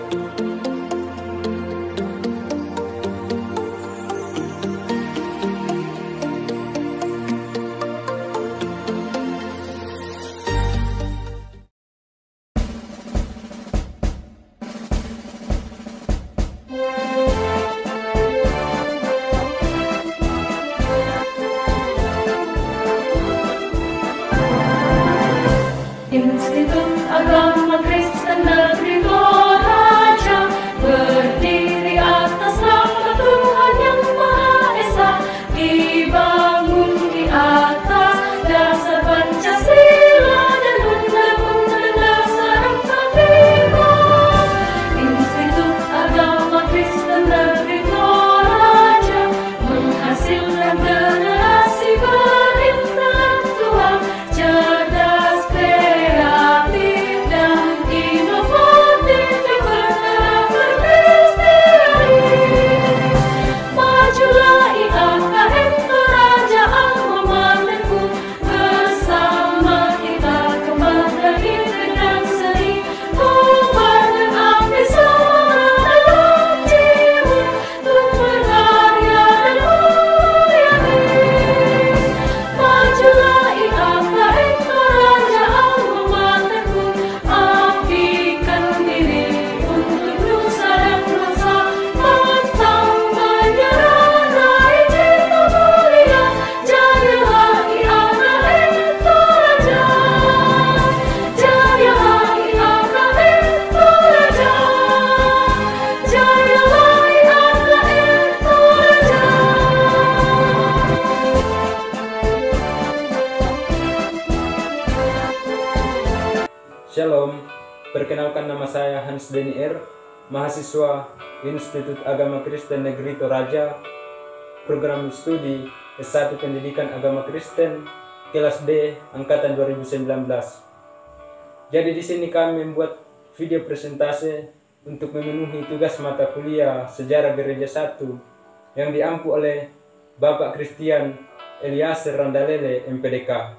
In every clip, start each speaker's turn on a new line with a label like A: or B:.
A: Institut Agama Kristen Negeri Toraja berdiri atas nama Tuhan yang Maha Esa, dibangun di atas dasar Pancasila dan Undang-Undang Dasar 45. Institut Agama Kristen Negeri Toraja menghasilkan generasi berintelektual, cerdas, kreatif, dan inovatif yang bergerak berkristiani. Majulah IAKM Toraja alma materku, bersama kita kembangkan ide dan seni, kobar dan api semangat dalam jiwa untuk berkarya dan melayani. Majulah IAKM Toraja alma materku, apikan diri untuk nusa dan bangsa, pantang menyerah, raih cita mulia. Jayalah IAKM Toraja, jayalah IAKM Toraja, jayalah IAKM Toraja.
B: Shalom, perkenalkan nama saya Hans Denny R, mahasiswa Institut Agama Kristen Negeri Toraja, program studi S1 Pendidikan Agama Kristen, kelas D, angkatan 2019. Jadi di sini kami membuat video presentasi untuk memenuhi tugas mata kuliah Sejarah Gereja 1 yang diampu oleh Bapak Christian Eliaser Randalele, MPDK.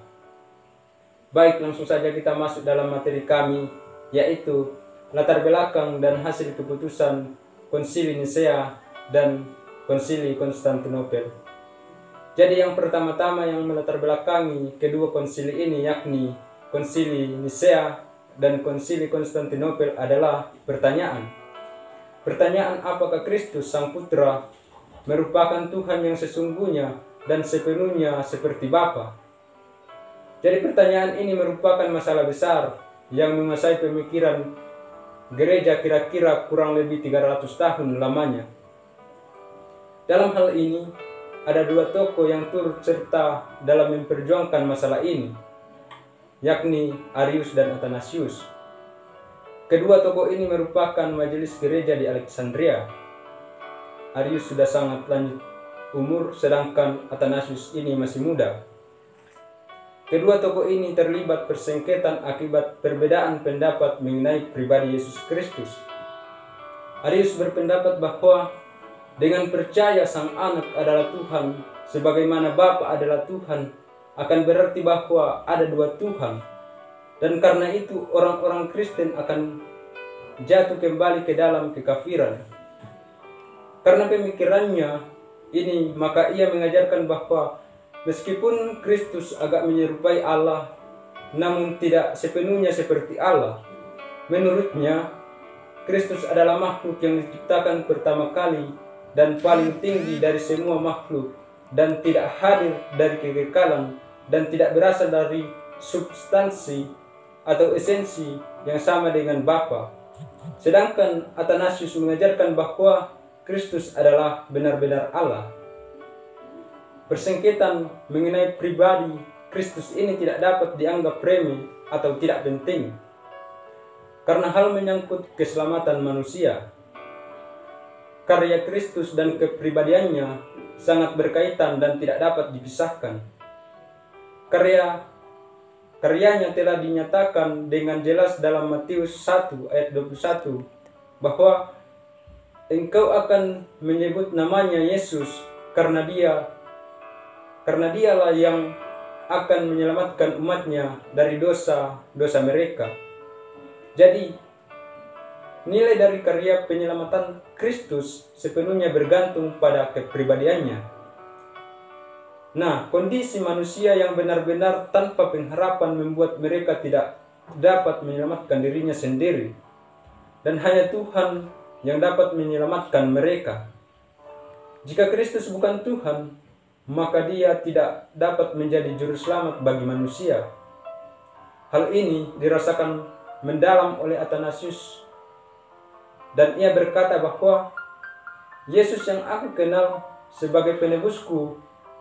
B: Baik, langsung saja kita masuk dalam materi kami, yaitu latar belakang dan hasil keputusan Konsili Nisea dan Konsili Konstantinopel. Jadi yang pertama-tama yang melatar belakangi kedua konsili ini, yakni Konsili Nisea dan Konsili Konstantinopel, adalah pertanyaan. Pertanyaan, apakah Kristus Sang Putra merupakan Tuhan yang sesungguhnya dan sepenuhnya seperti Bapa? Jadi pertanyaan ini merupakan masalah besar yang menguasai pemikiran gereja kira-kira kurang lebih 300 tahun lamanya. Dalam hal ini, ada dua tokoh yang turut serta dalam memperjuangkan masalah ini, yakni Arius dan Athanasius. Kedua tokoh ini merupakan majelis gereja di Alexandria. Arius sudah sangat lanjut umur, sedangkan Athanasius ini masih muda. Kedua tokoh ini terlibat persengketaan akibat perbedaan pendapat mengenai pribadi Yesus Kristus. Arius berpendapat bahwa dengan percaya Sang Anak adalah Tuhan, sebagaimana Bapa adalah Tuhan, akan berarti bahwa ada dua Tuhan. Dan karena itu orang-orang Kristen akan jatuh kembali ke dalam kekafiran. Karena pemikirannya ini, maka ia mengajarkan bahwa meskipun Kristus agak menyerupai Allah, namun tidak sepenuhnya seperti Allah. Menurutnya, Kristus adalah makhluk yang diciptakan pertama kali dan paling tinggi dari semua makhluk, dan tidak hadir dari kekekalan, dan tidak berasal dari substansi atau esensi yang sama dengan Bapa. Sedangkan Athanasius mengajarkan bahwa Kristus adalah benar-benar Allah. Persengketaan mengenai pribadi Kristus ini tidak dapat dianggap remeh atau tidak penting, karena hal menyangkut keselamatan manusia. Karya Kristus dan kepribadiannya sangat berkaitan dan tidak dapat dipisahkan. Karyanya telah dinyatakan dengan jelas dalam Matius 1 ayat 21 bahwa engkau akan menyebut namanya Yesus karena dialah yang akan menyelamatkan umatnya dari dosa-dosa mereka. Jadi Nilai dari karya penyelamatan Kristus sepenuhnya bergantung pada kepribadiannya. Nah, kondisi manusia yang benar-benar tanpa pengharapan membuat mereka tidak dapat menyelamatkan dirinya sendiri. Dan hanya Tuhan yang dapat menyelamatkan mereka. Jika Kristus bukan Tuhan, maka Dia tidak dapat menjadi juru selamat bagi manusia. Hal ini dirasakan mendalam oleh Athanasius, dan ia berkata bahwa Yesus yang aku kenal sebagai penebusku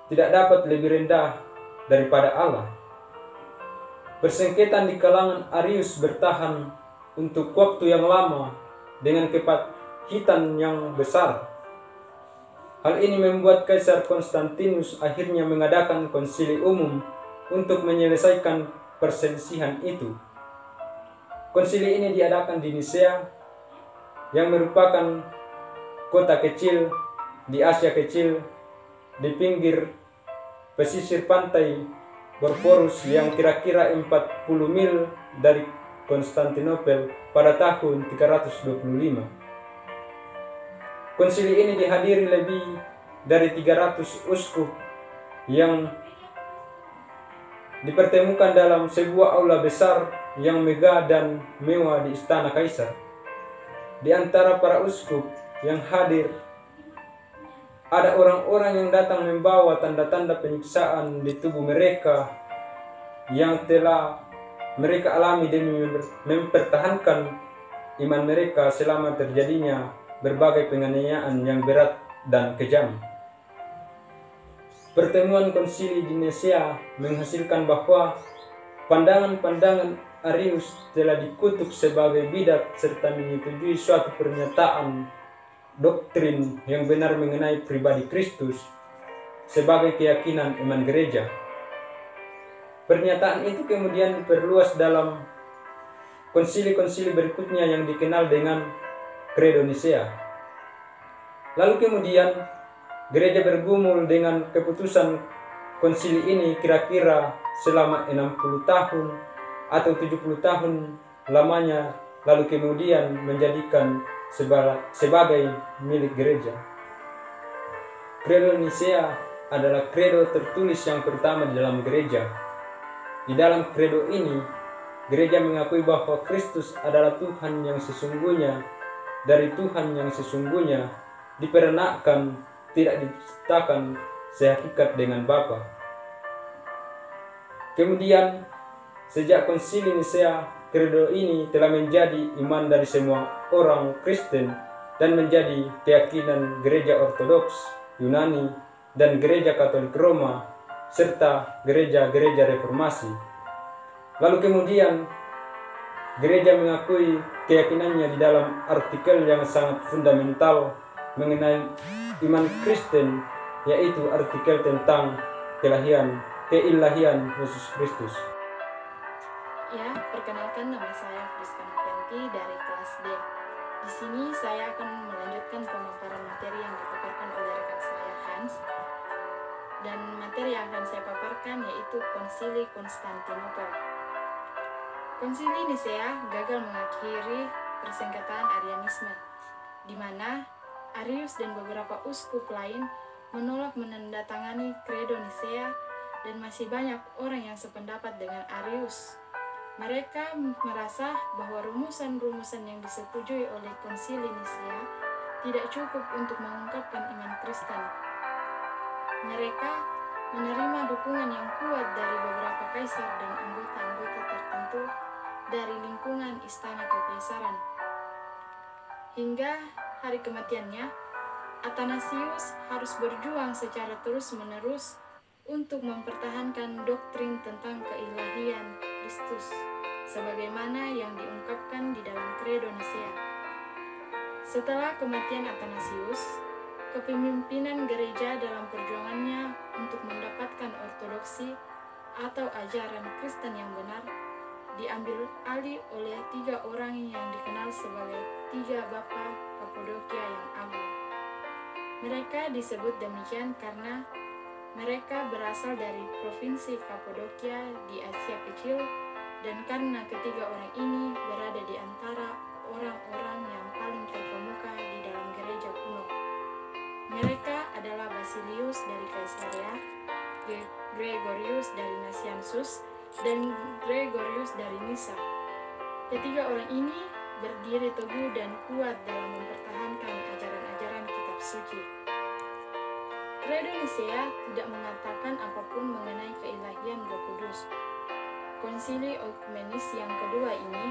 B: tidak dapat lebih rendah daripada Allah. Persengketaan di kalangan Arius bertahan untuk waktu yang lama dengan kepahitan yang besar. Hal ini membuat Kaisar Konstantinus akhirnya mengadakan konsili umum untuk menyelesaikan perselisihan itu. Konsili ini diadakan di Nisea, yang merupakan kota kecil di Asia Kecil di pinggir pesisir pantai Bosporus yang kira-kira 40 mil dari Konstantinopel pada tahun 325. Konsili ini dihadiri lebih dari 300 uskup yang dipertemukan dalam sebuah aula besar yang megah dan mewah di istana kaisar. Di antara para uskup yang hadir, ada orang-orang yang datang membawa tanda-tanda penyiksaan di tubuh mereka yang telah mereka alami demi mempertahankan iman mereka selama terjadinya berbagai penganiayaan yang berat dan kejam. Pertemuan konsili di Nisea menghasilkan bahwa pandangan-pandangan Arius telah dikutuk sebagai bidat serta menyetujui suatu pernyataan doktrin yang benar mengenai pribadi Kristus sebagai keyakinan iman gereja. Pernyataan itu kemudian diperluas dalam konsili-konsili berikutnya yang dikenal dengan Credo Nicea. Lalu kemudian gereja bergumul dengan keputusan konsili ini kira-kira selama 60 tahun atau 70 tahun lamanya, lalu kemudian menjadikan sebagai milik gereja. Credo Nicea adalah credo tertulis yang pertama di dalam gereja. Di dalam credo ini, gereja mengakui bahwa Kristus adalah Tuhan yang sesungguhnya, dari Tuhan yang sesungguhnya, diperanakan, tidak diciptakan sehakikat dengan Bapa. Kemudian, sejak konsili Nisea, credo ini telah menjadi iman dari semua orang Kristen dan menjadi keyakinan gereja Ortodoks, Yunani, dan gereja Katolik Roma, serta gereja-gereja reformasi. Lalu kemudian, gereja mengakui keyakinannya di dalam artikel yang sangat fundamental mengenai iman Kristen, yaitu artikel tentang keilahian Yesus Kristus.
C: Ya, perkenalkan, nama saya Friska Nopenti dari kelas D. Di sini saya akan melanjutkan pemaparan materi yang dipaparkan oleh rekan saya Hans. Dan materi yang akan saya paparkan yaitu Konsili Konstantinopel. Konsili Nisea gagal mengakhiri persengketaan Arianisme, di mana Arius dan beberapa uskup lain menolak menandatangani Credo Nicea, dan masih banyak orang yang sependapat dengan Arius. Mereka merasa bahwa rumusan-rumusan yang disetujui oleh Konsili Nisea tidak cukup untuk mengungkapkan iman Kristen. Mereka menerima dukungan yang kuat dari beberapa kaisar dan anggota-anggota tertentu dari lingkungan istana kekaisaran. Hingga hari kematiannya, Athanasius harus berjuang secara terus-menerus untuk mempertahankan doktrin tentang keilahian Kristus, sebagaimana yang diungkapkan di dalam Credo Nicea. Setelah kematian Athanasius, kepemimpinan gereja dalam perjuangannya untuk mendapatkan ortodoksi atau ajaran Kristen yang benar diambil alih oleh 3 orang yang dikenal sebagai 3 Bapa Kapadokia yang agung. Mereka disebut demikian karena mereka berasal dari provinsi Kapadokia di Asia Kecil, dan karena ketiga orang ini berada di antara orang-orang yang paling terkemuka di dalam gereja kuno. Mereka adalah Basilius dari Kaisaria, Gregorius dari Nazianzus, dan Gregorius dari Nisa. Ketiga orang ini berdiri teguh dan kuat dalam mempertahankan ajaran-ajaran kitab suci. Credo Nicea tidak mengatakan apapun mengenai keilahian Roh Kudus. Konsili Oikumenis yang kedua ini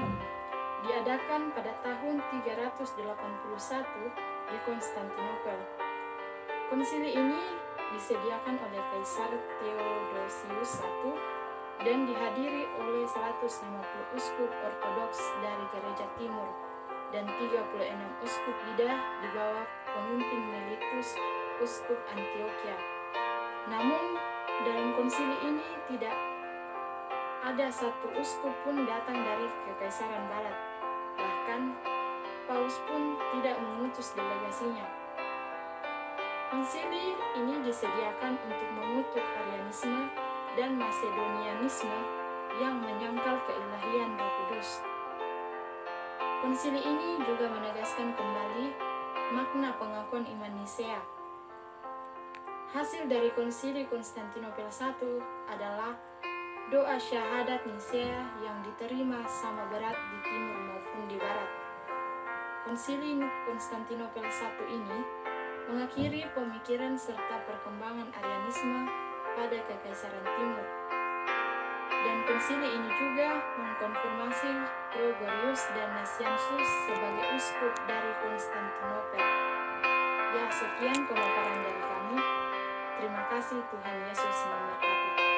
C: diadakan pada tahun 381 di Konstantinopel. Konsili ini disediakan oleh Kaisar Theodosius I dan dihadiri oleh 150 uskup ortodoks dari gereja timur dan 36 uskup Yuda di bawah pemimpin Mellitus, uskup Antioquia. Namun, dalam konsili ini tidak ada satu uskup pun datang dari Kekaisaran Barat. Bahkan, Paus pun tidak mengutus delegasinya. Konsili ini disediakan untuk mengutuk Arianisme dan Macedonianisme yang menyangkal keilahian Roh Kudus. Konsili ini juga menegaskan kembali makna pengakuan iman Nisea. Hasil dari Konsili Konstantinopel I adalah doa syahadat Nisea yang diterima sama berat di timur maupun di barat. Konsili Konstantinopel I ini mengakhiri pemikiran serta perkembangan Arianisme pada Kekaisaran Timur. Dan konsili ini juga mengkonfirmasi Gregorius dan Nazianzus sebagai uskup dari Konstantinopel. Ya, sekian pemaparan dari kami. Terima kasih, Tuhan Yesus memberkati.